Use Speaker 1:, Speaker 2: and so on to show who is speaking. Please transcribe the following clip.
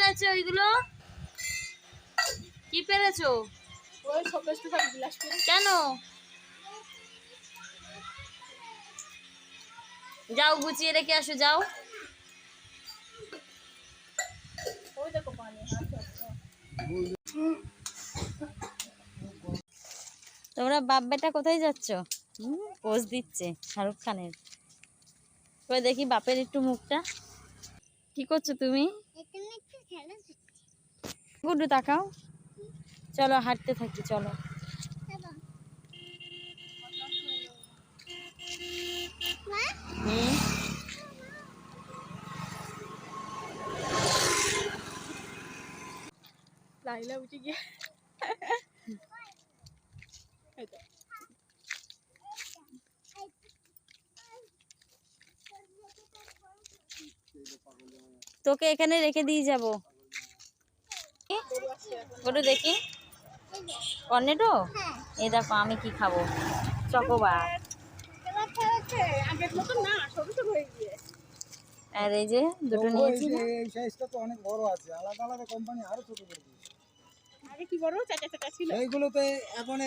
Speaker 1: পেরেছো ওইগুলো? কি পেরেছো?
Speaker 2: ওই শোকেস থেকে গ্লাস পেরে।
Speaker 1: কেন? যাও গুছিয়ে রেখে আসো, যাও।
Speaker 2: ওই দেখো পানি আছে।
Speaker 1: তোমরা বাপ বেটা কোথায় যাচ্ছ? পোজ দিচ্ছে শাহরুখ খানের। কই দেখি বাপের একটু মুখটা। কি করছো তুমি? গুড্ডু তাকাও। চলো হাঁটতে থাকি, চলো। হুম।
Speaker 2: লাইলা উঠে গিয়ে
Speaker 1: তোকে এখানে রেখে দিয়ে যাবো। গুড্ডু দেখি কর্নেটো। এই দেখো আমি কি খাবো, চকোবার।
Speaker 2: আগের মতো না, ছোট ছোট হয়ে গিয়ে।
Speaker 1: আর এই যে দুটো নিয়েছি।
Speaker 3: এই সাইজটা তো অনেক বড় আছে, আলাদা আলাদা কোম্পানি আরো ছোট করে দিয়েছে।
Speaker 2: আগে কি বড় চাচা চাচা ছিল।
Speaker 3: এইগুলোতে এখন